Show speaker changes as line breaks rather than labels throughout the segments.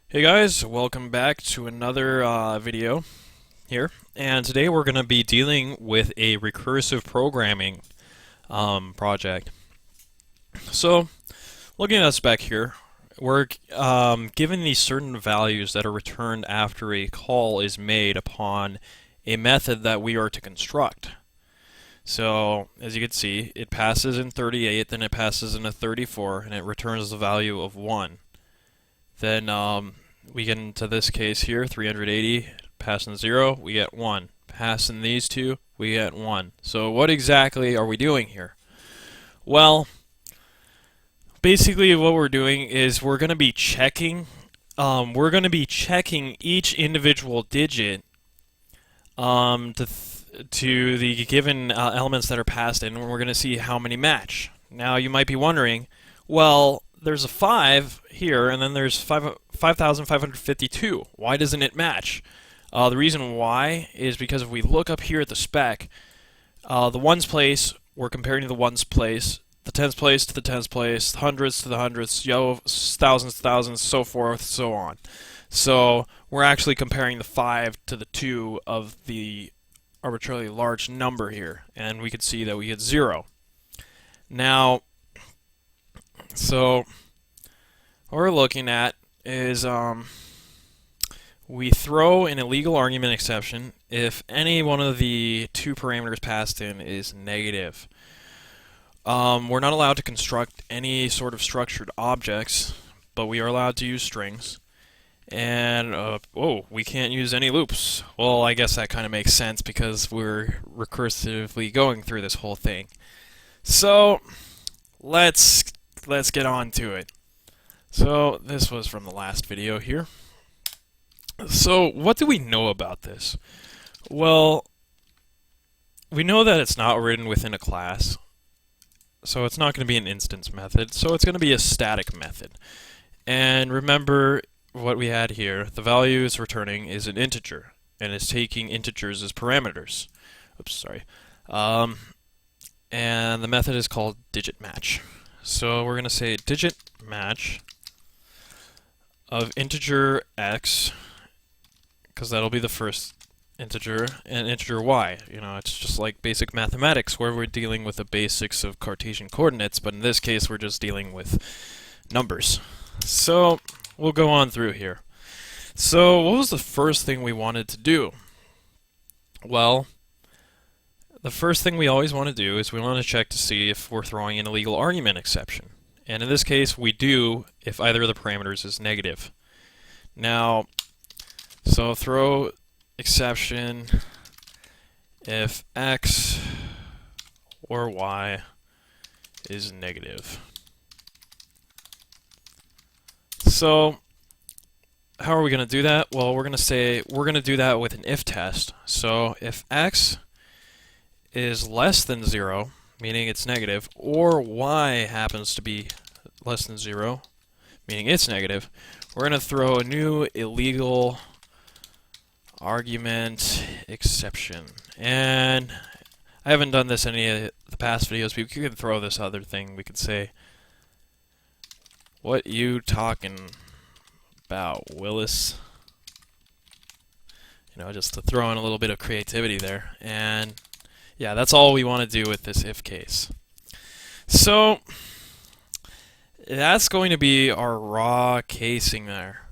Hey guys, welcome back to another video here. And today we're going to be dealing with a recursive programming project. So, looking at the spec here, we're given these certain values that are returned after a call is made upon a method that we are to construct. So, as you can see, it passes in 38, then it passes in a 34, and it returns the value of 1. Then we get into this case here, 380, passing 0, we get 1. Passing these two, we get 1. So what exactly are we doing here? Well, basically what we're doing is we're going to be checking each individual digit to the given elements that are passed in, and we're going to see how many match. Now you might be wondering, well, there's a 5 here, and then there's 5,552. Why doesn't it match? The reason why is because if we look up here at the spec, the ones place, we're comparing to the ones place, the tens place to the tens place, hundreds to the hundreds, thousands to thousands, so forth, so on. So we're actually comparing the 5 to the 2 of the arbitrarily large number here, and we can see that we get 0. Now, so what we're looking at is we throw an illegal argument exception if any one of the two parameters passed in is negative. We're not allowed to construct any sort of structured objects, but we are allowed to use strings. And, we can't use any loops. Well, I guess that kind of makes sense because we're recursively going through this whole thing. So, let's get on to it. So, this was from the last video here. So, what do we know about this? Well, we know that it's not written within a class. So it's not going to be an instance method, so it's going to be a static method. And remember what we had here, the value it's returning is an integer, and it's taking integers as parameters. Oops, sorry. And the method is called digit match. So we're going to say digit match of integer x, because that'll be the first integer, and integer y. You know, it's just like basic mathematics where we're dealing with the basics of Cartesian coordinates, but in this case we're just dealing with numbers. So we'll go on through here. So what was the first thing we wanted to do? Well, the first thing we always want to do is we want to check to see if we're throwing an illegal argument exception. And in this case we do if either of the parameters is negative. Now, so throw exception if x or y is negative. So how are we going to do that? Well, we're going to say we're going to do that with an if test. So if x is less than 0, meaning it's negative, or y happens to be less than 0, meaning it's negative, we're going to throw a new illegal argument exception. And I haven't done this in any of the past videos, but we could throw this other thing. We could say, what you talking about, Willis? You know, just to throw in a little bit of creativity there. And yeah, that's all we want to do with this if case. So that's going to be our raw casing there.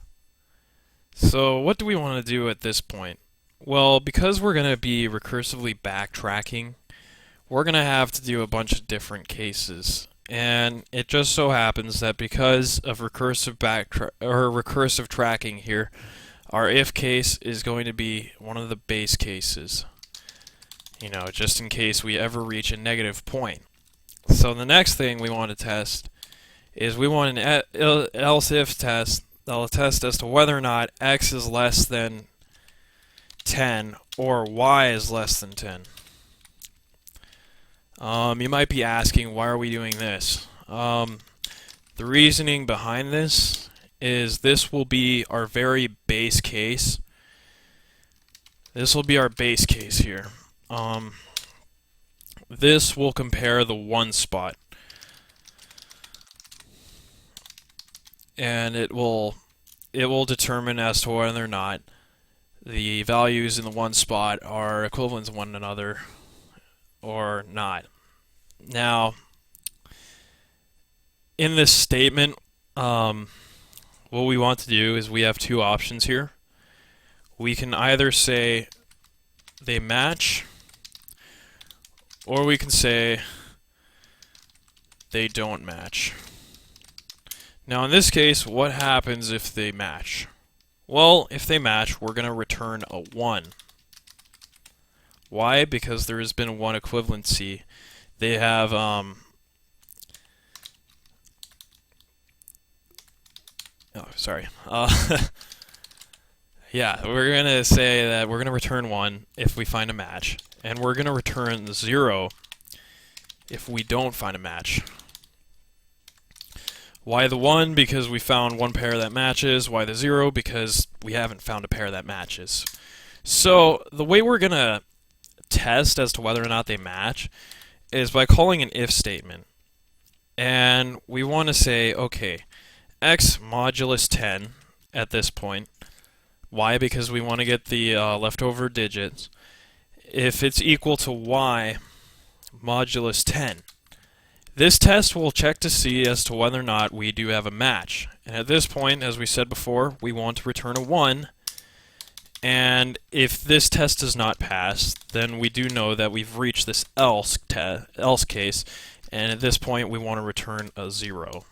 So what do we want to do at this point? Well, because we're going to be recursively backtracking, we're going to have to do a bunch of different cases. And it just so happens that because of recursive tracking here, our if case is going to be one of the base cases. You know, just in case we ever reach a negative point. So the next thing we want to test is we want an else if test that'll test as to whether or not x is less than 10 or y is less than 10. You might be asking, why are we doing this? The reasoning behind this is this will be our very base case. This will be our base case here. This will compare the one spot. And it will it will determine as to whether or not the values in the one spot are equivalent to one another or not. Now, in this statement, what we want to do is we have two options here. We can either say they match, or we can say they don't match. Now in this case, what happens if they match? Well, if they match, we're going to return a 1. Why? Because there has been one equivalency. They have yeah, we're going to say that we're going to return 1 if we find a match, and we're going to return 0 if we don't find a match. Why the 1? Because we found one pair that matches. Why the 0? Because we haven't found a pair that matches. So the way we're going to test as to whether or not they match is by calling an if statement. And we want to say, okay, x modulus 10 at this point. Why? Because we want to get the leftover digits. If it's equal to y modulus 10. This test will check to see as to whether or not we do have a match. And at this point, as we said before, we want to return a 1. And if this test does not pass, then we do know that we've reached this else case. And at this point, we want to return a 0.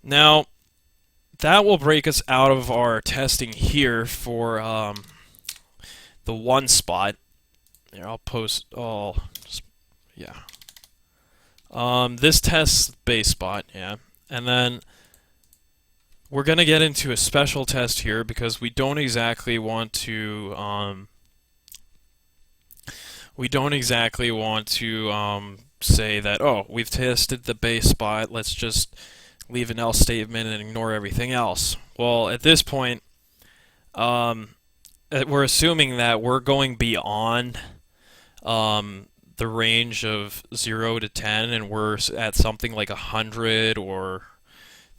Now, that will break us out of our testing here for the one spot. Here, I'll post all. Yeah. This test's base spot, yeah. And then we're going to get into a special test here because we don't exactly want to say that, oh, we've tested the base spot, let's just leave an else statement and ignore everything else. Well, at this point, we're assuming that we're going beyond the range of 0 to 10, and we're at something like 100 or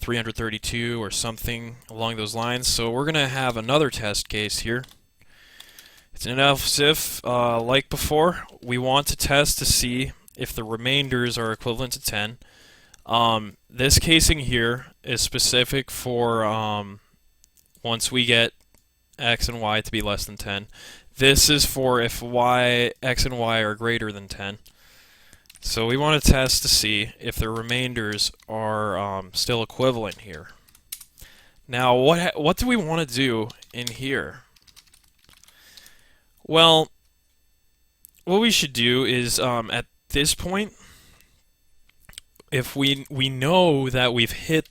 332 or something along those lines. So we're going to have another test case here. It's an else if, like before, we want to test to see if the remainders are equivalent to 10. This casing here is specific for once we get x and y to be less than 10. This is for if x and y are greater than 10. So we want to test to see if the remainders are still equivalent here. Now, what do we want to do in here? Well, what we should do is at this point, if we know that we've hit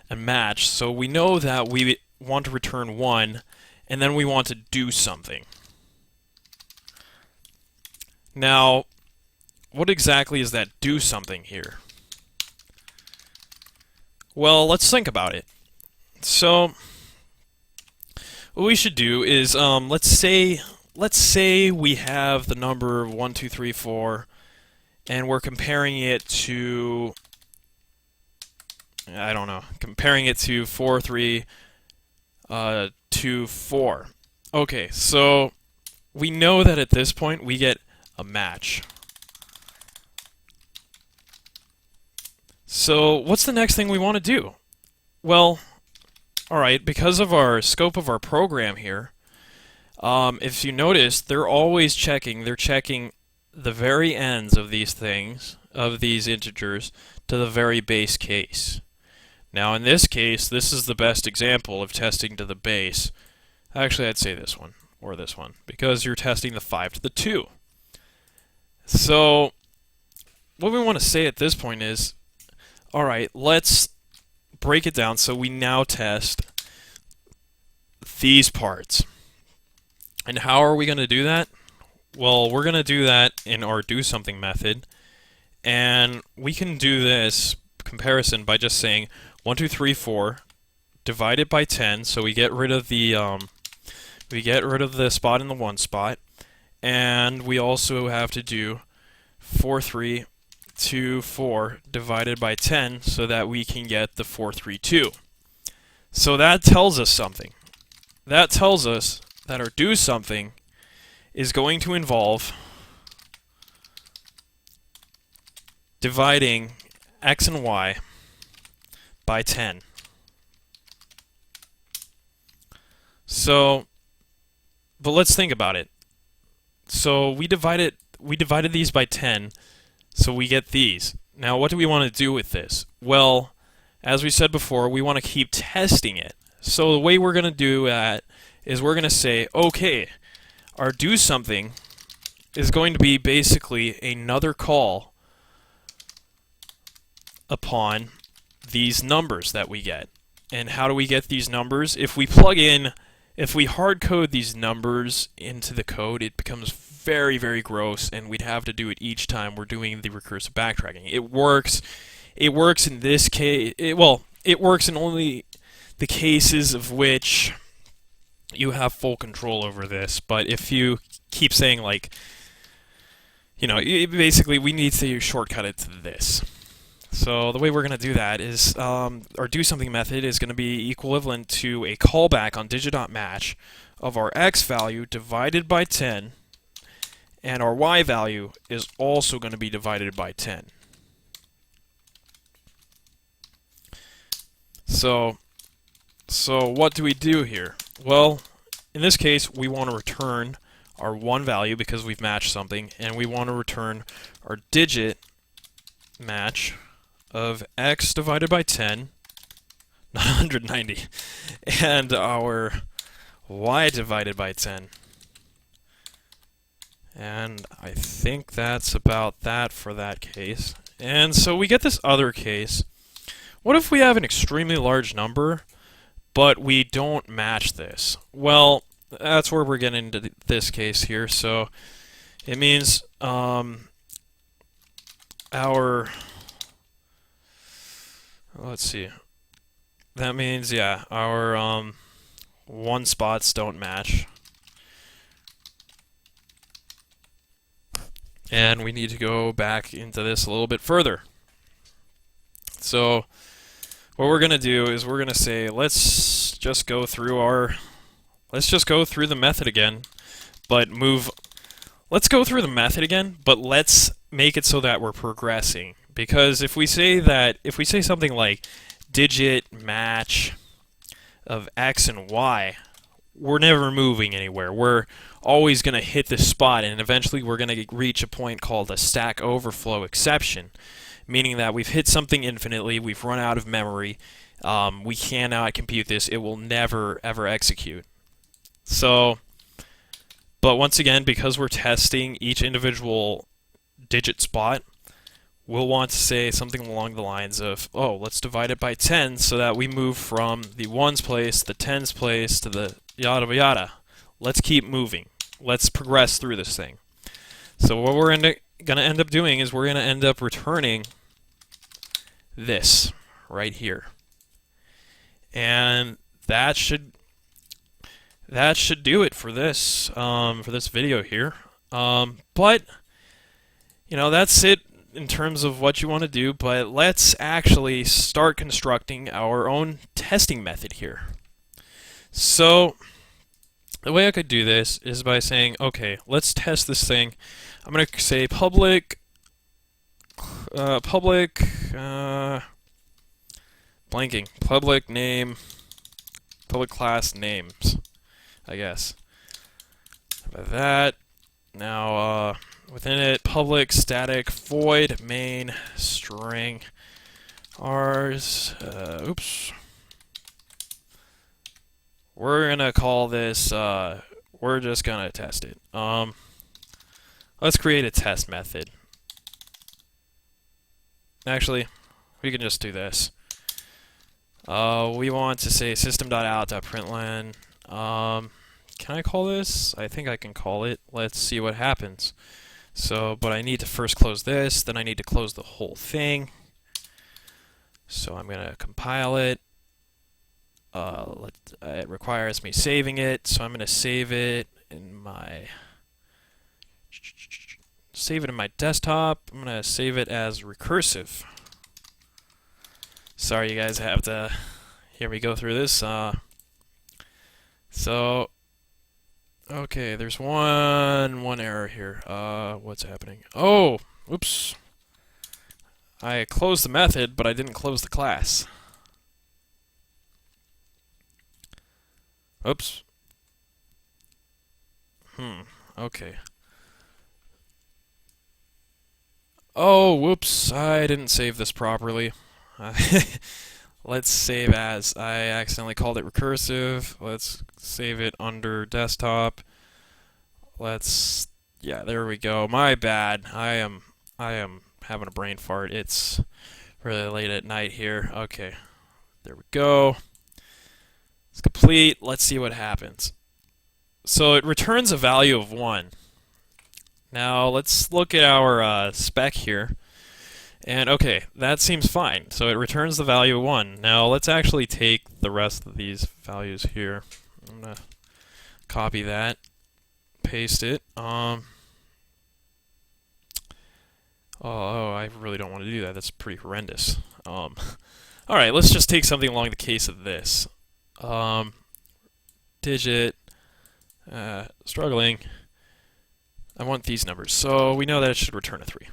a match, so we know that we want to return 1, and then we want to do something. Now, what exactly is that do something here? Well, let's think about it. So, what we should do is, let's say we have the number 1, 2, 3, 4, and we're comparing it to, I don't know, comparing it to 4, 3, 2, 4. Okay, so we know that at this point we get a match. So what's the next thing we want to do? Well, alright, because of our scope of our program here, if you notice, they're always checking. They're checking the very ends of these things, of these integers, to the very base case. Now in this case, this is the best example of testing to the base. Actually, I'd say this one, or this one, because you're testing the 5 to the 2. So, what we want to say at this point is, alright, let's break it down so we now test these parts. And how are we going to do that? Well, we're going to do that in our do something method, and we can do this comparison by just saying 1, 2, 3, 4 divided by 10, so we get rid of the spot in the one spot, and we also have to do 4, 3 524 divided by 10 so that we can get the 432. So that tells us something. That tells us that our do something is going to involve dividing x and y by 10. So, but let's think about it. So we divided these by 10, so we get these. Now what do we want to do with this? Well, as we said before, we want to keep testing it. So the way we're going to do that is we're going to say, okay, our do something is going to be basically another call upon these numbers that we get. And how do we get these numbers? If we hard code these numbers into the code, it becomes very, very gross, and we'd have to do it each time we're doing the recursive backtracking. It works in this case. It works in only the cases of which you have full control over this. But if you keep saying, like, basically we need to shortcut it to this. So the way we're going to do that is our do something method is going to be equivalent to a callback on digit.match of our x value divided by 10, and our y value is also going to be divided by 10. So what do we do here? Well, in this case, we want to return our one value because we've matched something, and we want to return our digit match of x divided by 10, not 190, and our y divided by 10. And I think that's about that for that case. And so we get this other case. What if we have an extremely large number, but we don't match this? Well, that's where we're getting into this case here. So it means let's see. That means, yeah, our one spots don't match. And we need to go back into this a little bit further. So what we're going to do is we're going to say, let's just go through the method again, but let's go through the method again, but let's make it so that we're progressing. Because if we say something like digit match of x and y, we're never moving anywhere. We're always going to hit this spot, and eventually we're going to reach a point called a stack overflow exception, meaning that we've hit something infinitely, we've run out of memory, we cannot compute this, it will never ever execute. So, but once again, because we're testing each individual digit spot, we'll want to say something along the lines of, oh, let's divide it by 10 so that we move from the ones place, the tens place, to the yada yada. Let's keep moving. Let's progress through this thing. So what we're going to end up doing is we're going to end up returning this right here. And that should do it for this video here. But that's it in terms of what you want to do, but let's actually start constructing our own testing method here. So the way I could do this is by saying, okay, let's test this thing. I'm going to say public name, public class names, I guess. About that. Now, within it, public static void main string ours. We're gonna call this. We're just gonna test it. Let's create a test method. Actually, we can just do this. We want to say system.out.println. Can I call this? I think I can call it. Let's see what happens. So, but I need to first close this, then I need to close the whole thing. So I'm going to compile it. It requires me saving it, so I'm going to save it in my save it in my desktop. I'm gonna save it as Recursive. Sorry, you guys have to hear me go through this. So, okay, there's one error here. What's happening? Oh, oops. I closed the method, but I didn't close the class. Oops. Okay. Oh, whoops, I didn't save this properly. Let's save as. I accidentally called it Recursive. Let's save it under desktop. Yeah, there we go. My bad. I am having a brain fart. It's really late at night here. Okay, there we go. It's complete. Let's see what happens. So it returns a value of 1. Now let's look at our spec here. And okay, that seems fine. So it returns the value of 1. Now let's actually take the rest of these values here. I'm going to copy that, paste it. Oh, I really don't want to do that. That's pretty horrendous. Alright, let's just take something along the case of this. Digit, struggling. I want these numbers. So we know that it should return a 3.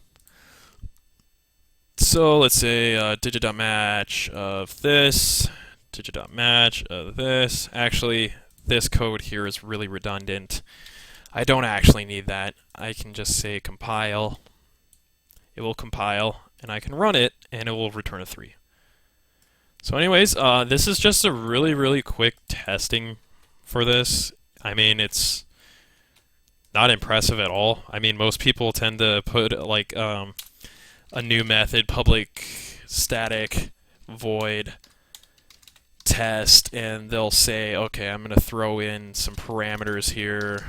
So let's say digit.match of this, digit.match of this. Actually, this code here is really redundant. I don't actually need that. I can just say compile. It will compile, and I can run it, and it will return a 3. So anyways, this is just a really quick testing for this. I mean, it's not impressive at all. I mean, most people tend to put like a new method, public static void test, and they'll say, okay, I'm going to throw in some parameters here,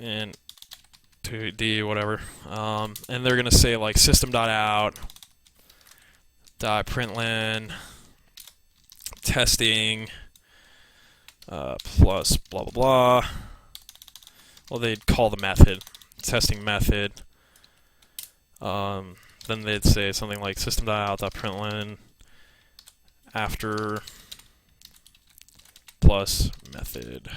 and 2D, whatever, and they're going to say like system.out, .println, testing, plus blah blah blah. Well, they'd call the method testing method. Then they'd say something like system.out.println after plus method.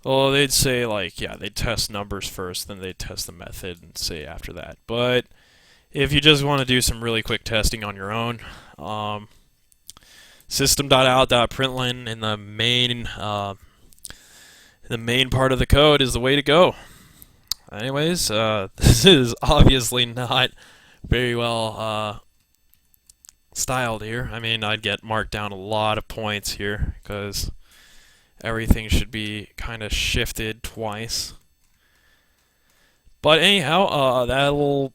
Well, they'd say like, yeah, they'd test numbers first, then they'd test the method and say after that. But if you just want to do some really quick testing on your own, system.out.println in the main part of the code is the way to go. Anyways, this is obviously not very well styled here. I mean, I'd get marked down a lot of points here because everything should be kind of shifted twice. But anyhow, that'll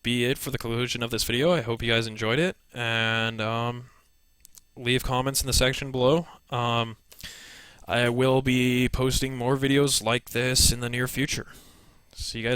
be it for the conclusion of this video. I hope you guys enjoyed it, and leave comments in the section below. I will be posting more videos like this in the near future. See you guys.